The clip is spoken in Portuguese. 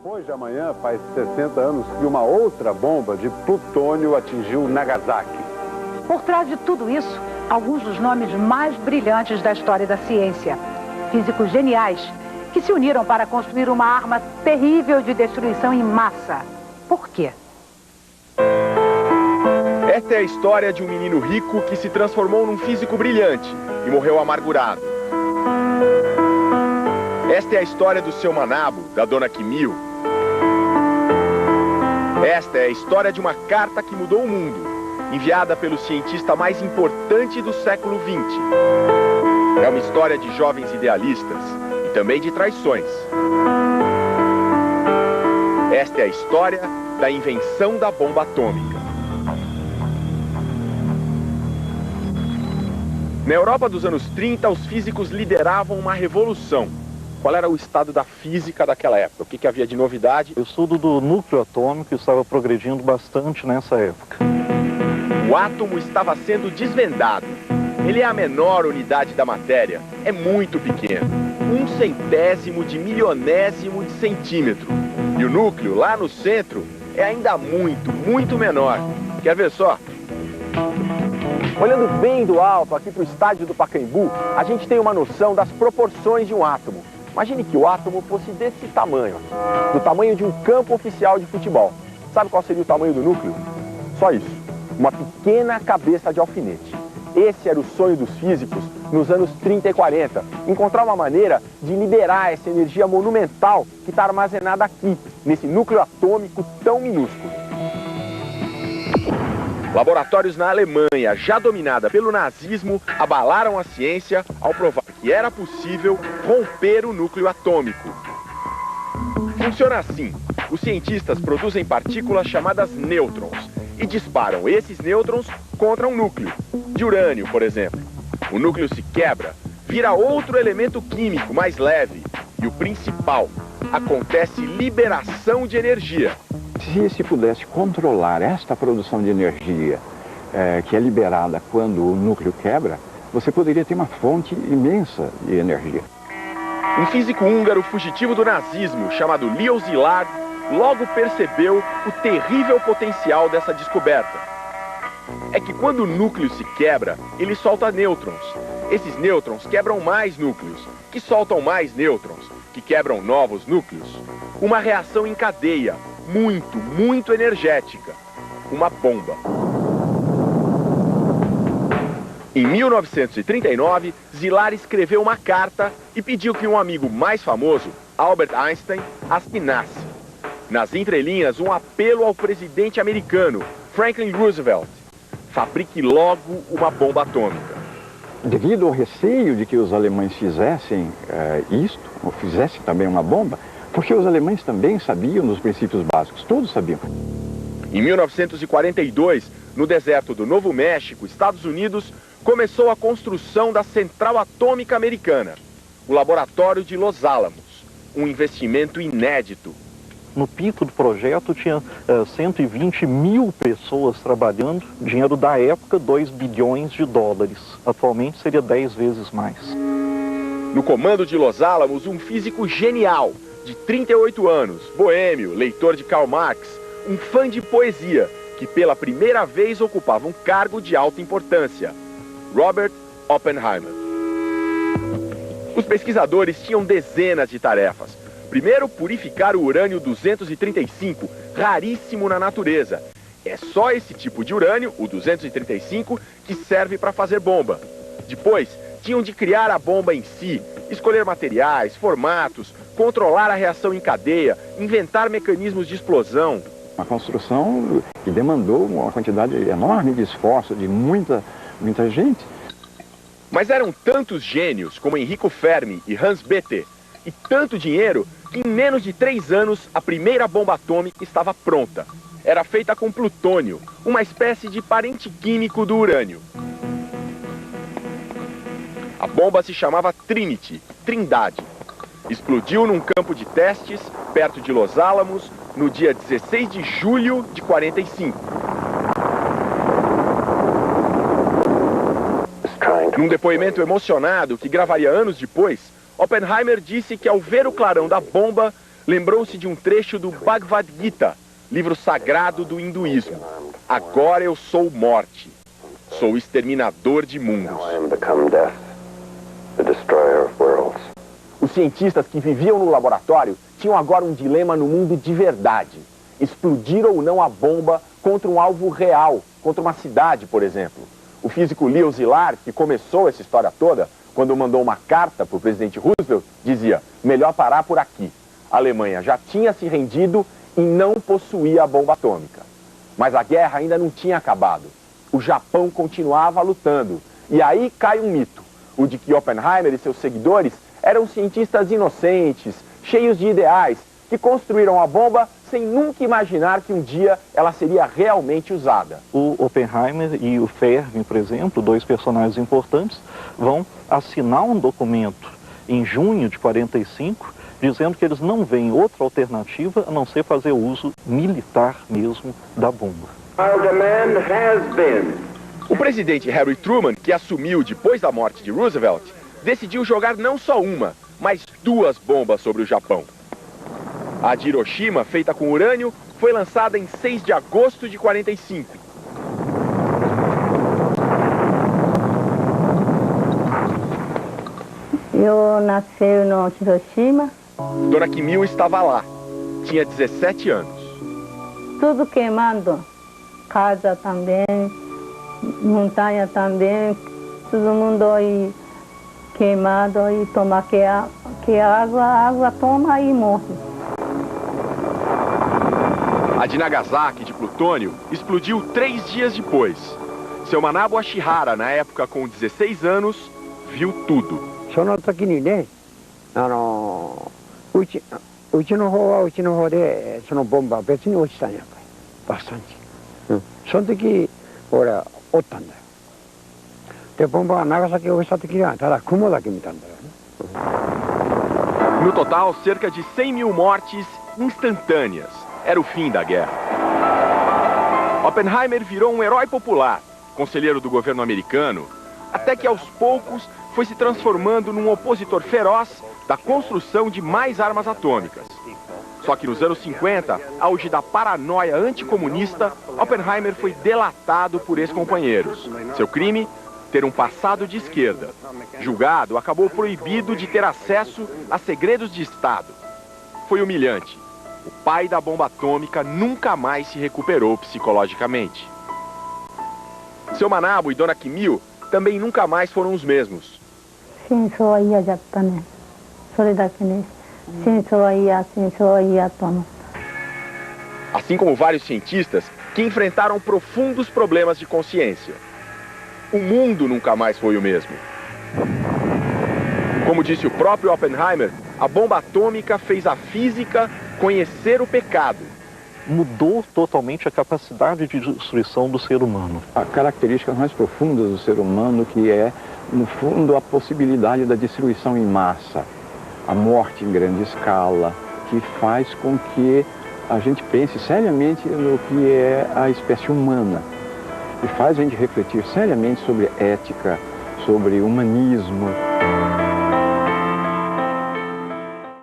Depois de amanhã, faz 60 anos que uma outra bomba de plutônio atingiu Nagasaki. Por trás de tudo isso, alguns dos nomes mais brilhantes da história da ciência. Físicos geniais que se uniram para construir uma arma terrível de destruição em massa. Por quê? Esta é a história de um menino rico que se transformou num físico brilhante e morreu amargurado. Esta é a história do seu Manabo, da dona Kimil. Esta é a história de uma carta que mudou o mundo, enviada pelo cientista mais importante do século XX. É uma história de jovens idealistas e também de traições. Esta é a história da invenção da bomba atômica. Na Europa dos anos 30, os físicos lideravam uma revolução. Qual era o estado da física daquela época? O que havia de novidade? O estudo do núcleo atômico estava progredindo bastante nessa época. O átomo estava sendo desvendado. Ele é a menor unidade da matéria. É muito pequeno. 1/100º de milionésimo de centímetro. E o núcleo, lá no centro, é ainda muito menor. Quer ver só? Olhando bem do alto aqui para o estádio do Pacaembu, a gente tem uma noção das proporções de um átomo. Imagine que o átomo fosse desse tamanho, do tamanho de um campo oficial de futebol. Sabe qual seria o tamanho do núcleo? Só isso, uma pequena cabeça de alfinete. Esse era o sonho dos físicos nos anos 30 e 40, encontrar uma maneira de liberar essa energia monumental que está armazenada aqui, nesse núcleo atômico tão minúsculo. Laboratórios na Alemanha, já dominada pelo nazismo, abalaram a ciência ao provar que era possível romper o núcleo atômico. Funciona assim: os cientistas produzem partículas chamadas nêutrons e disparam esses nêutrons contra um núcleo, de urânio, por exemplo. O núcleo se quebra, vira outro elemento químico mais leve e o principal, acontece liberação de energia. Se pudesse controlar esta produção de energia que é liberada quando o núcleo quebra, você poderia ter uma fonte imensa de energia. Um físico húngaro fugitivo do nazismo, chamado Leo Szilard, logo percebeu o terrível potencial dessa descoberta. É que quando o núcleo se quebra, ele solta nêutrons. Esses nêutrons quebram mais núcleos, que soltam mais nêutrons, que quebram novos núcleos. Uma reação em cadeia, muito energética. Uma bomba. Em 1939, Szilard escreveu uma carta e pediu que um amigo mais famoso, Albert Einstein, assinasse. Nas entrelinhas, um apelo ao presidente americano, Franklin Roosevelt: fabrique logo uma bomba atômica. Devido ao receio de que os alemães fizessem isto, ou fizessem também uma bomba, porque os alemães também sabiam dos princípios básicos, todos sabiam. Em 1942, no deserto do Novo México, Estados Unidos, começou a construção da Central Atômica Americana, o Laboratório de Los Alamos, um investimento inédito. No pico do projeto tinha 120 mil pessoas trabalhando, dinheiro da época, 2 bilhões de dólares. Atualmente seria 10 vezes mais. No comando de Los Alamos, um físico genial, de 38 anos, boêmio, leitor de Karl Marx, um fã de poesia, que pela primeira vez ocupava um cargo de alta importância: Robert Oppenheimer. Os pesquisadores tinham dezenas de tarefas. Primeiro, purificar o urânio-235, raríssimo na natureza. É só esse tipo de urânio, o 235, que serve para fazer bomba. Depois, tinham de criar a bomba em si, escolher materiais, formatos, controlar a reação em cadeia, inventar mecanismos de explosão. Uma construção que demandou uma quantidade enorme de esforço de muita gente. Mas eram tantos gênios como Enrico Fermi e Hans Bethe, e tanto dinheiro, que em menos de 3 anos a primeira bomba atômica estava pronta. Era feita com plutônio, uma espécie de parente químico do urânio. A bomba se chamava Trinity, Trindade. Explodiu num campo de testes, perto de Los Alamos, no dia 16 de julho de 45. Num depoimento emocionado que gravaria anos depois, Oppenheimer disse que ao ver o clarão da bomba, lembrou-se de um trecho do Bhagavad Gita, livro sagrado do hinduísmo. Agora eu sou morte. Sou o exterminador de mundos. Os cientistas que viviam no laboratório tinham agora um dilema no mundo de verdade. Explodir ou não a bomba contra um alvo real, contra uma cidade, por exemplo. O físico Leo Szilard, que começou essa história toda, quando mandou uma carta para o presidente Roosevelt, dizia: melhor parar por aqui. A Alemanha já tinha se rendido e não possuía a bomba atômica. Mas a guerra ainda não tinha acabado. O Japão continuava lutando. E aí cai um mito, o de que Oppenheimer e seus seguidores eram cientistas inocentes, cheios de ideais, que construíram a bomba sem nunca imaginar que um dia ela seria realmente usada. O Oppenheimer e o Fermi, por exemplo, dois personagens importantes, vão assinar um documento em junho de 45, dizendo que eles não veem outra alternativa a não ser fazer uso militar mesmo da bomba. O presidente Harry Truman, que assumiu depois da morte de Roosevelt, decidiu jogar não só uma, mas duas bombas sobre o Japão. A de Hiroshima, feita com urânio, foi lançada em 6 de agosto de 45. Eu nasci no Hiroshima. Dona Kimil estava lá. Tinha 17 anos. Tudo queimando. Casa também, montanha também. Todo mundo aí queimado e toma que a água toma e morre. A de Nagasaki, de plutônio, explodiu 3 dias depois. Seu Manabu Ashihara, na época com 16 anos, viu tudo. その時にね、うちの方はうちの方でそのボンバー別に落ちたんやっぱり爆散地、その時俺はおったんだよ。でボンバーが長崎を落ちた時にはただ雲だけ見たんだよね。No total, cerca de 100 mil mortes instantâneas. Era o fim da guerra. Oppenheimer virou um herói popular, conselheiro do governo americano, até que aos poucos foi se transformando num opositor feroz da construção de mais armas atômicas. Só que nos anos 50, auge da paranoia anticomunista, Oppenheimer foi delatado por ex-companheiros. Seu crime? Ter um passado de esquerda. Julgado, acabou proibido de ter acesso a segredos de Estado. Foi humilhante. O pai da bomba atômica nunca mais se recuperou psicologicamente. Seu Manabu e Dona Kimil também nunca mais foram os mesmos. Assim como vários cientistas que enfrentaram profundos problemas de consciência. O mundo nunca mais foi o mesmo. Como disse o próprio Oppenheimer, a bomba atômica fez a física conhecer o pecado. Mudou totalmente a capacidade de destruição do ser humano. A característica mais profunda do ser humano, que é, no fundo, a possibilidade da destruição em massa, a morte em grande escala, que faz com que a gente pense seriamente no que é a espécie humana, e faz a gente refletir seriamente sobre ética, sobre humanismo.